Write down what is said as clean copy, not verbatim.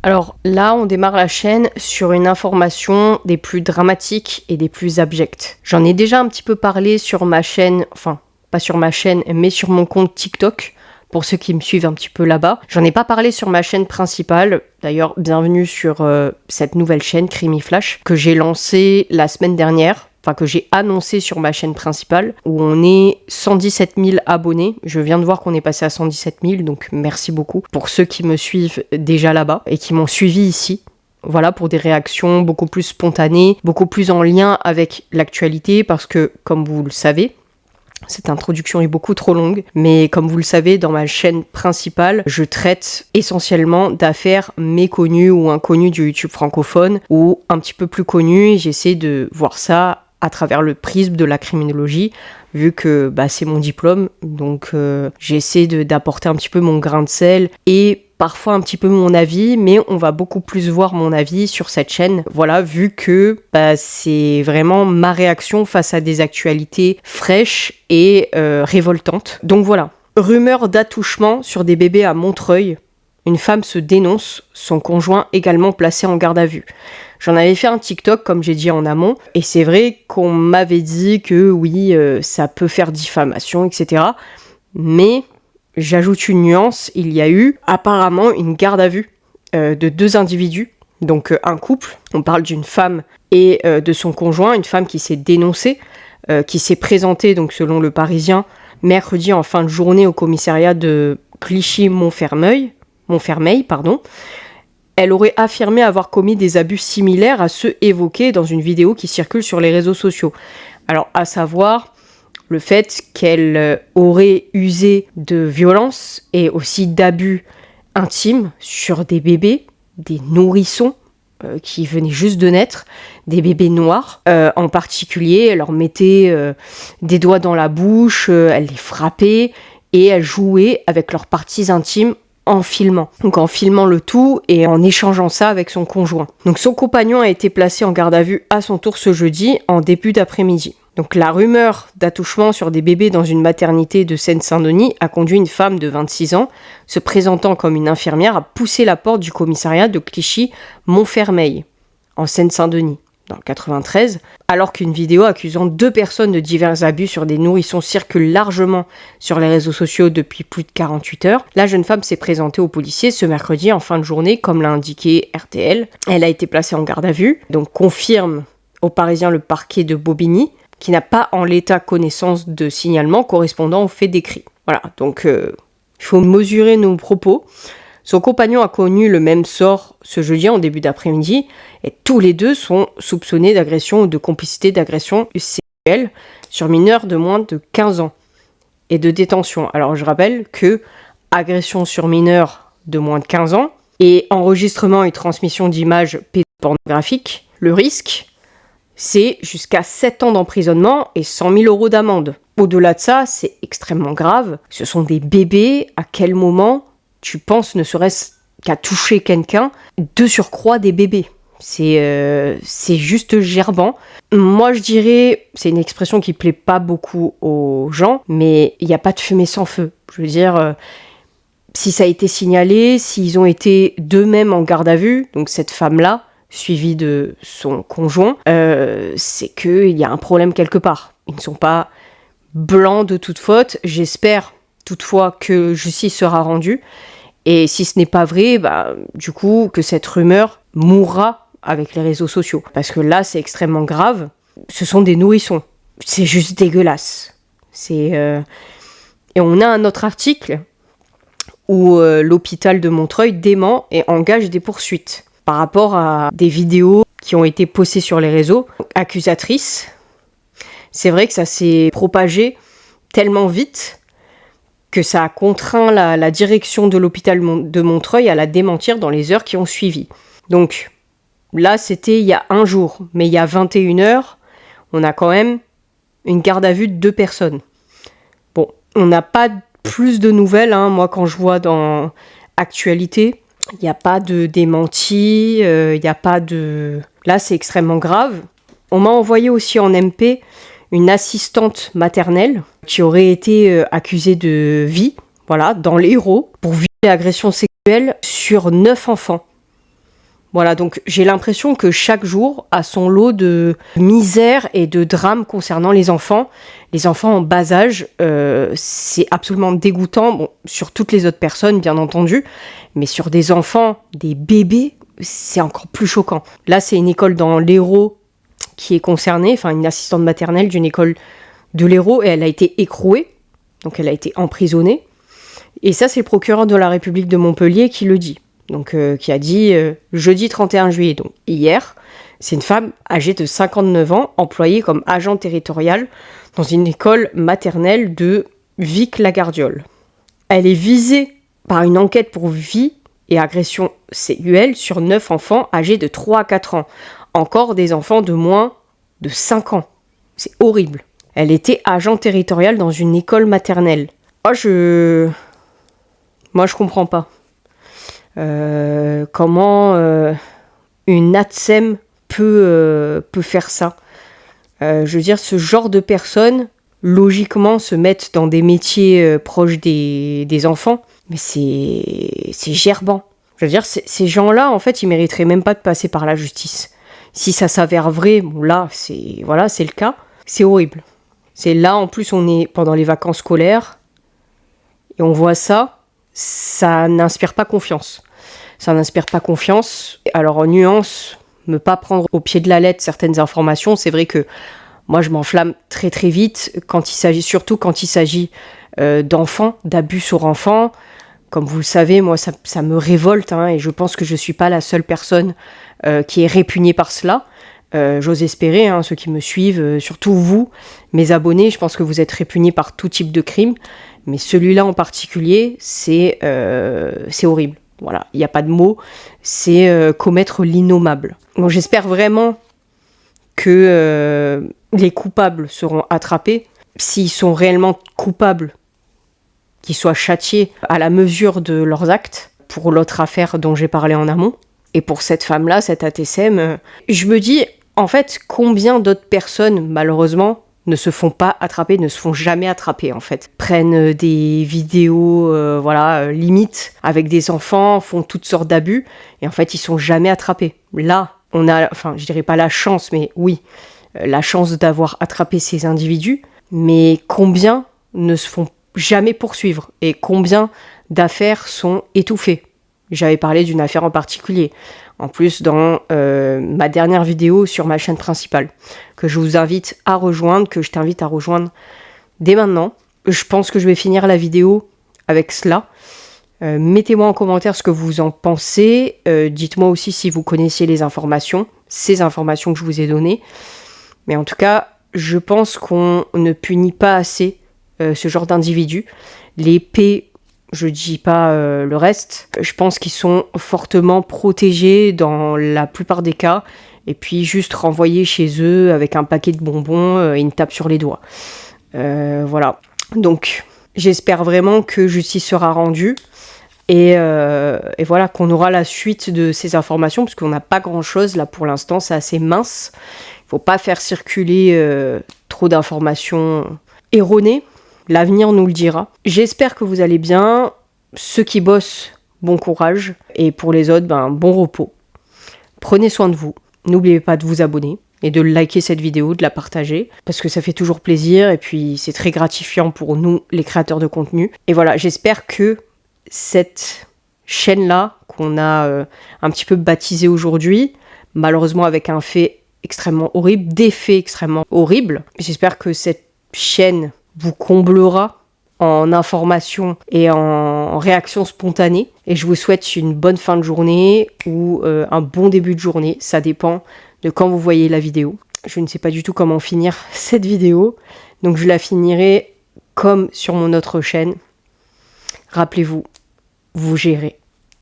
Alors là, on démarre la chaîne sur une information des plus dramatiques et des plus abjectes. J'en ai déjà un petit peu parlé sur ma chaîne, enfin, pas sur ma chaîne, mais sur mon compte TikTok, pour ceux qui me suivent un petit peu là-bas. J'en ai pas parlé sur ma chaîne principale. D'ailleurs, bienvenue sur cette nouvelle chaîne, Crimi Flash, que j'ai lancée la semaine dernière. Enfin, que j'ai annoncé sur ma chaîne principale, où on est 117 000 abonnés. Je viens de voir qu'on est passé à 117 000, donc merci beaucoup pour ceux qui me suivent déjà là-bas et qui m'ont suivi ici. Voilà, pour des réactions beaucoup plus spontanées, beaucoup plus en lien avec l'actualité, parce que, comme vous le savez, cette introduction est beaucoup trop longue, mais comme vous le savez, dans ma chaîne principale, je traite essentiellement d'affaires méconnues ou inconnues du YouTube francophone, ou un petit peu plus connues, et j'essaie de voir ça à travers le prisme de la criminologie, vu que c'est mon diplôme, donc j'essaie d'apporter un petit peu mon grain de sel et parfois un petit peu mon avis, mais on va beaucoup plus voir mon avis sur cette chaîne, voilà, vu que c'est vraiment ma réaction face à des actualités fraîches et révoltantes. Donc voilà, rumeur d'attouchement sur des bébés à Montreuil. Une femme se dénonce, son conjoint également placé en garde à vue. J'en avais fait un TikTok, comme j'ai dit en amont, et c'est vrai qu'on m'avait dit que oui, ça peut faire diffamation, etc. Mais j'ajoute une nuance, il y a eu apparemment une garde à vue de 2 individus, donc un couple, on parle d'une femme et de son conjoint, une femme qui s'est dénoncée, qui s'est présentée, donc selon le Parisien, mercredi en fin de journée au commissariat de Clichy-Montfermeil. Elle aurait affirmé avoir commis des abus similaires à ceux évoqués dans une vidéo qui circule sur les réseaux sociaux. Alors, à savoir le fait qu'elle aurait usé de violence et aussi d'abus intimes sur des bébés, des nourrissons qui venaient juste de naître, des bébés noirs en particulier. Elle leur mettait des doigts dans la bouche, elle les frappait et elle jouait avec leurs parties intimes en filmant. Donc en filmant le tout et en échangeant ça avec son conjoint. Donc son compagnon a été placé en garde à vue à son tour ce jeudi en début d'après-midi. Donc la rumeur d'attouchement sur des bébés dans une maternité de Seine-Saint-Denis a conduit une femme de 26 ans, se présentant comme une infirmière, à pousser la porte du commissariat de Clichy-Montfermeil, en Seine-Saint-Denis, dans le 93, alors qu'une vidéo accusant 2 personnes de divers abus sur des nourrissons circule largement sur les réseaux sociaux depuis plus de 48 heures. La jeune femme s'est présentée aux policiers ce mercredi en fin de journée, comme l'a indiqué RTL. Elle a été placée en garde à vue, donc confirme aux Parisiens le parquet de Bobigny, qui n'a pas en l'état connaissance de signalement correspondant aux faits décrits. Voilà, donc il faut mesurer nos propos. Son compagnon a connu le même sort ce jeudi en début d'après-midi et tous les deux sont soupçonnés d'agression ou de complicité d'agression sexuelle sur mineurs de moins de 15 ans et de détention. Alors je rappelle que agression sur mineurs de moins de 15 ans et enregistrement et transmission d'images pédopornographiques, le risque, c'est jusqu'à 7 ans d'emprisonnement et 100 000 € d'amende. Au-delà de ça, c'est extrêmement grave. Ce sont des bébés. À quel moment tu penses ne serait-ce qu'à toucher quelqu'un, de surcroît des bébés? C'est juste gerbant. Moi, je dirais, c'est une expression qui plaît pas beaucoup aux gens, mais il n'y a pas de fumée sans feu. Je veux dire, si ça a été signalé, s'ils ont été d'eux-mêmes en garde à vue, donc cette femme-là, suivie de son conjoint, c'est qu'il y a un problème quelque part. Ils ne sont pas blancs de toute faute. J'espère toutefois que justice sera rendue. Et si ce n'est pas vrai, du coup, que cette rumeur mourra avec les réseaux sociaux. Parce que là, c'est extrêmement grave. Ce sont des nourrissons. C'est juste dégueulasse. Et on a un autre article où l'hôpital de Montreuil dément et engage des poursuites par rapport à des vidéos qui ont été postées sur les réseaux accusatrices. C'est vrai que ça s'est propagé tellement vite que ça a contraint la direction de l'hôpital de Montreuil à la démentir dans les heures qui ont suivi. Donc là, c'était il y a 1 jour, mais il y a 21 heures, on a quand même une garde à vue de 2 personnes. Bon, on n'a pas plus de nouvelles, moi quand je vois dans Actualité, il n'y a pas de démenti, il n'y a pas de... Là, c'est extrêmement grave. On m'a envoyé aussi en MP une assistante maternelle qui aurait été accusée de viol, dans l'Hérault, pour viol et agression sexuelle sur 9 enfants. Voilà, donc j'ai l'impression que chaque jour a son lot de misère et de drame concernant les enfants. Les enfants en bas âge, c'est absolument dégoûtant, bon, sur toutes les autres personnes bien entendu, mais sur des enfants, des bébés, c'est encore plus choquant. Là, c'est une école dans l'Hérault qui est concernée, enfin une assistante maternelle d'une école de l'Hérault, et elle a été écrouée, donc elle a été emprisonnée. Et ça, c'est le procureur de la République de Montpellier qui le dit. Donc, qui a dit jeudi 31 juillet, donc hier, c'est une femme âgée de 59 ans, employée comme agent territorial dans une école maternelle de Vic-la-Gardiole. Elle est visée par une enquête pour viol et agression sexuelle sur 9 enfants âgés de 3 à 4 ans. Encore des enfants de moins de 5 ans. C'est horrible. Elle était agent territorial dans une école maternelle. Moi, je comprends pas. Comment une ATSEM peut faire ça. Je veux dire, ce genre de personnes, logiquement, se mettent dans des métiers proches des enfants, mais c'est gerbant. Je veux dire, ces gens-là, en fait, ils mériteraient même pas de passer par la justice. Si ça s'avère vrai, bon là, c'est le cas, c'est horrible. C'est là, en plus, on est pendant les vacances scolaires, et on voit ça n'inspire pas confiance. Ça n'inspire pas confiance. Alors, en nuance, ne pas prendre au pied de la lettre certaines informations, c'est vrai que moi, je m'enflamme très très vite, surtout quand il s'agit d'enfants, d'abus sur enfants. Comme vous le savez, moi, ça me révolte, hein, et je pense que je ne suis pas la seule personne qui est répugnée par cela. J'ose espérer, hein, ceux qui me suivent, surtout vous, mes abonnés, je pense que vous êtes répugnés par tout type de crime. Mais celui-là en particulier, c'est horrible. Voilà, il n'y a pas de mots, c'est commettre l'innommable. Donc j'espère vraiment que les coupables seront attrapés. S'ils sont réellement coupables, qu'ils soient châtiés à la mesure de leurs actes, pour l'autre affaire dont j'ai parlé en amont. Et pour cette femme-là, cette ATSM, je me dis, en fait, combien d'autres personnes, malheureusement, ne se font pas attraper, ne se font jamais attraper en fait. Prennent des vidéos, limite, avec des enfants, font toutes sortes d'abus, et en fait ils sont jamais attrapés. Là, on a, je dirais pas la chance, mais oui, la chance d'avoir attrapé ces individus, mais combien ne se font jamais poursuivre, et combien d'affaires sont étouffées. J'avais parlé d'une affaire en particulier. En plus, dans ma dernière vidéo sur ma chaîne principale, que je vous invite à rejoindre, que je t'invite à rejoindre dès maintenant. Je pense que je vais finir la vidéo avec cela. Mettez-moi en commentaire ce que vous en pensez. Dites-moi aussi si vous connaissiez ces informations que je vous ai données. Mais en tout cas, je pense qu'on ne punit pas assez ce genre d'individus. Les P, je dis pas le reste. Je pense qu'ils sont fortement protégés dans la plupart des cas. Et puis juste renvoyés chez eux avec un paquet de bonbons et une tape sur les doigts. Voilà. Donc, j'espère vraiment que justice sera rendue. Et voilà, qu'on aura la suite de ces informations, parce qu'on n'a pas grand-chose là pour l'instant, c'est assez mince. Il ne faut pas faire circuler trop d'informations erronées. L'avenir nous le dira. J'espère que vous allez bien. Ceux qui bossent, bon courage. Et pour les autres, bon repos. Prenez soin de vous. N'oubliez pas de vous abonner et de liker cette vidéo, de la partager, parce que ça fait toujours plaisir et puis c'est très gratifiant pour nous, les créateurs de contenu. Et voilà, j'espère que cette chaîne-là, qu'on a un petit peu baptisée aujourd'hui, malheureusement avec un fait extrêmement horrible, des faits extrêmement horribles, j'espère que cette chaîne vous comblera en information et en réaction spontanée. Et je vous souhaite une bonne fin de journée ou un bon début de journée. Ça dépend de quand vous voyez la vidéo. Je ne sais pas du tout comment finir cette vidéo. Donc je la finirai comme sur mon autre chaîne. Rappelez-vous, vous gérez.